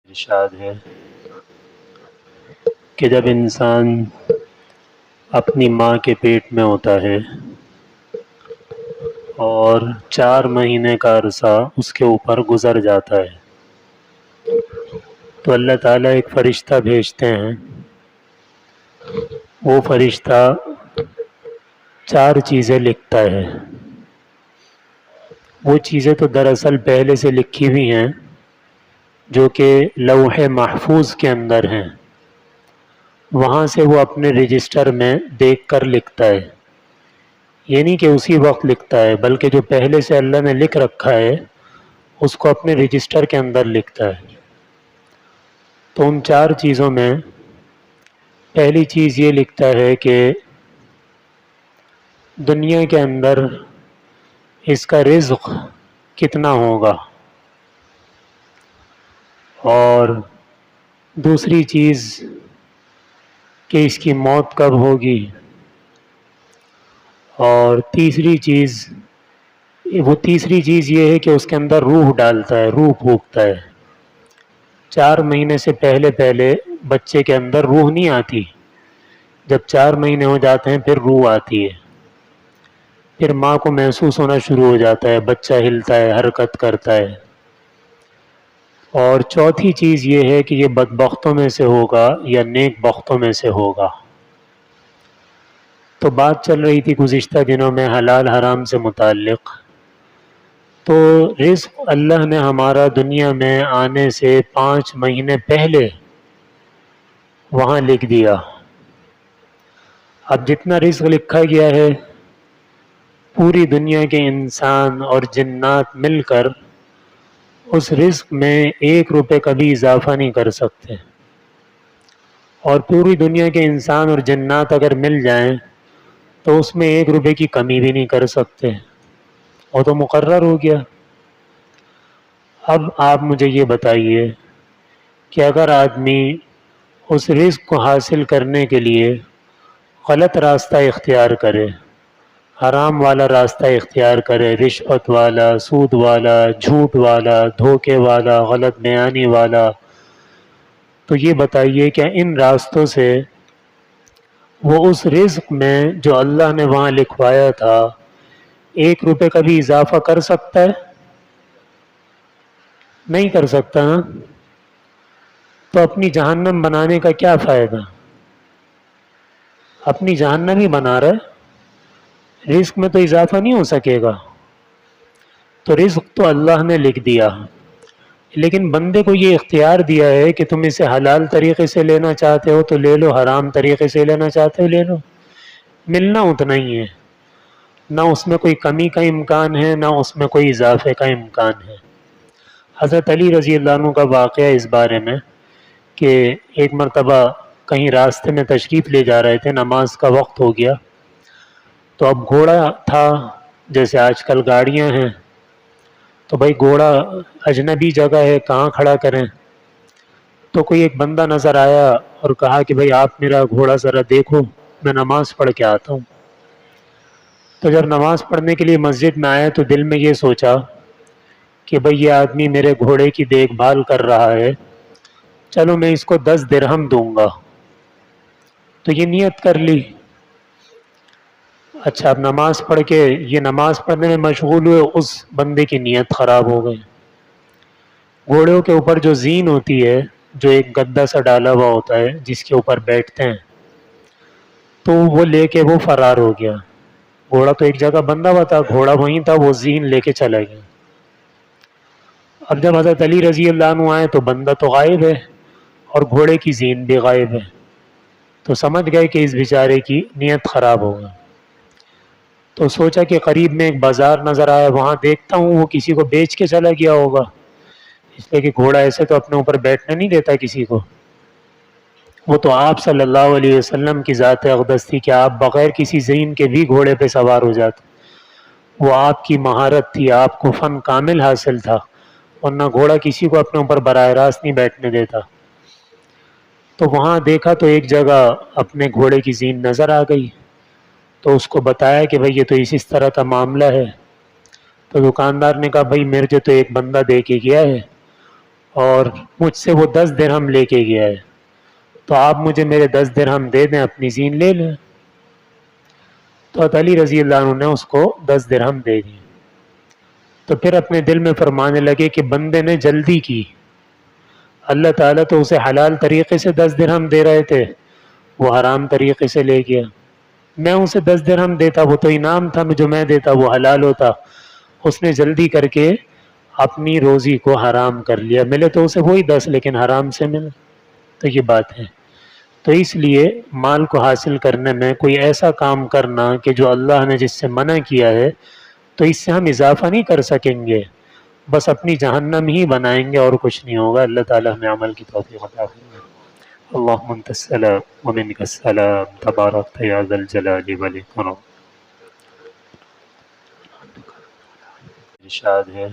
ارشاد ہے کہ جب انسان اپنی ماں کے پیٹ میں ہوتا ہے اور 4 مہینے کا عرصہ اس کے اوپر گزر جاتا ہے تو اللہ تعالیٰ ایک فرشتہ بھیجتے ہیں. وہ فرشتہ 4 چیزیں لکھتا ہے. وہ چیزیں تو دراصل پہلے سے لکھی ہوئی ہیں جو کہ لوح محفوظ کے اندر ہیں. وہاں سے وہ اپنے رجسٹر میں دیکھ کر لکھتا ہے. یہ نہیں کہ اسی وقت لکھتا ہے بلکہ جو پہلے سے اللہ نے لکھ رکھا ہے اس کو اپنے رجسٹر کے اندر لکھتا ہے. تو ان 4 چیزوں میں پہلی چیز یہ لکھتا ہے کہ دنیا کے اندر اس کا رزق کتنا ہوگا، اور دوسری چیز کہ اس کی موت کب ہوگی، اور تیسری چیز یہ ہے کہ اس کے اندر روح ڈالتا ہے، روح پھونکتا ہے. 4 مہینے سے پہلے بچے کے اندر روح نہیں آتی. جب 4 مہینے ہو جاتے ہیں پھر روح آتی ہے. پھر ماں کو محسوس ہونا شروع ہو جاتا ہے، بچہ ہلتا ہے، حرکت کرتا ہے. اور چوتھی چیز یہ ہے کہ یہ بدبختوں میں سے ہوگا یا نیک بختوں میں سے ہوگا. تو بات چل رہی تھی گزشتہ دنوں میں حلال حرام سے متعلق. تو رزق اللہ نے ہمارا دنیا میں آنے سے 5 مہینے پہلے وہاں لکھ دیا. اب جتنا رزق لکھا گیا ہے پوری دنیا کے انسان اور جنات مل کر اس رزق میں 1 روپے کا بھی اضافہ نہیں کر سکتے. اور پوری دنیا کے انسان اور جنات اگر مل جائیں تو اس میں 1 روپے کی کمی بھی نہیں کر سکتے. وہ تو مقرر ہو گیا. اب آپ مجھے یہ بتائیے کہ اگر آدمی اس رزق کو حاصل کرنے کے لیے غلط راستہ اختیار کرے، حرام والا راستہ اختیار کرے، رشوت والا، سود والا، جھوٹ والا، دھوکے والا، غلط بیانی والا، تو یہ بتائیے کہ ان راستوں سے وہ اس رزق میں جو اللہ نے وہاں لکھوایا تھا 1 روپے کا بھی اضافہ کر سکتا ہے؟ نہیں کر سکتا نا. تو اپنی جہنم بنانے کا کیا فائدہ؟ اپنی جہنم ہی بنا رہا ہے، رزق میں تو اضافہ نہیں ہو سکے گا. تو رزق تو اللہ نے لکھ دیا، لیکن بندے کو یہ اختیار دیا ہے کہ تم اسے حلال طریقے سے لینا چاہتے ہو تو لے لو، حرام طریقے سے لینا چاہتے ہو لے لو. ملنا اتنا ہی ہے، نہ اس میں کوئی کمی کا امکان ہے نہ اس میں کوئی اضافے کا امکان ہے. حضرت علی رضی اللہ عنہ کا واقعہ اس بارے میں کہ ایک مرتبہ کہیں راستے میں تشریف لے جا رہے تھے، نماز کا وقت ہو گیا، تو اب گھوڑا تھا، جیسے آج کل گاڑیاں ہیں، تو بھائی گھوڑا اجنبی جگہ ہے، کہاں کھڑا کریں. تو کوئی ایک بندہ نظر آیا اور کہا کہ بھائی آپ میرا گھوڑا ذرا دیکھو، میں نماز پڑھ کے آتا ہوں. تو جب نماز پڑھنے کے لیے مسجد میں آیا تو دل میں یہ سوچا کہ بھئی یہ آدمی میرے گھوڑے کی دیکھ بھال کر رہا ہے، چلو میں اس کو 10 درہم دوں گا. تو یہ نیت کر لی. اچھا، اب نماز پڑھ کے یہ نماز پڑھنے میں مشغول ہوئے، اس بندے کی نیت خراب ہو گئی. گھوڑوں کے اوپر جو زین ہوتی ہے، جو ایک گدا سا ڈالا ہوا ہوتا ہے جس کے اوپر بیٹھتے ہیں، تو وہ لے کے وہ فرار ہو گیا. گھوڑا تو ایک جگہ بندھا ہوا تھا، گھوڑا وہیں تھا، وہ زین لے کے چلا گیا. اب جب حضرت علی رضی اللہ عنہ آئے تو بندہ تو غائب ہے اور گھوڑے کی زین بھی غائب ہے. تو سمجھ گئے کہ اس بیچارے کی نیت خراب ہوگا. تو سوچا کہ قریب میں ایک بازار نظر آیا، وہاں دیکھتا ہوں وہ کسی کو بیچ کے چلا گیا ہوگا، اس لیے کہ گھوڑا ایسے تو اپنے اوپر بیٹھنے نہیں دیتا کسی کو. وہ تو آپ صلی اللہ علیہ وسلم کی ذات اقدس تھی کہ آپ بغیر کسی زین کے بھی گھوڑے پہ سوار ہو جاتے. وہ آپ کی مہارت تھی، آپ کو فن کامل حاصل تھا، ورنہ گھوڑا کسی کو اپنے اوپر براہ راست نہیں بیٹھنے دیتا. تو وہاں دیکھا تو ایک جگہ اپنے گھوڑے کی زین نظر آ گئی. تو اس کو بتایا کہ بھئی یہ تو اس طرح کا معاملہ ہے. تو دکاندار نے کہا بھئی میرے جو تو ایک بندہ دے کے گیا ہے اور مجھ سے وہ 10 درہم لے کے گیا ہے، تو آپ مجھے میرے 10 درہم دے دیں، اپنی زین لے لیں۔ تو علی رضی اللہ عنہ نے اس کو 10 درہم دے دی۔ تو پھر اپنے دل میں فرمانے لگے کہ بندے نے جلدی کی، اللہ تعالیٰ تو اسے حلال طریقے سے 10 درہم دے رہے تھے، وہ حرام طریقے سے لے گیا۔ میں اسے 10 درہم دیتا، وہ تو انعام تھا جو میں دیتا، وہ حلال ہوتا، اس نے جلدی کر کے اپنی روزی کو حرام کر لیا، ملے تو اسے وہی 10 لیکن حرام سے ملے۔ تو یہ بات ہے۔ تو اس لیے مال کو حاصل کرنے میں کوئی ایسا کام کرنا کہ جو اللہ نے جس سے منع کیا ہے، تو اس سے ہم اضافہ نہیں کر سکیں گے، بس اپنی جہنم ہی بنائیں گے اور کچھ نہیں ہوگا۔ اللہ تعالی ہمیں عمل کی توفیق عطا فرمائے۔ اللہم انت السلام ومنک السلام تبارک یا ذا الجلال والاکرام۔ ارشاد ہے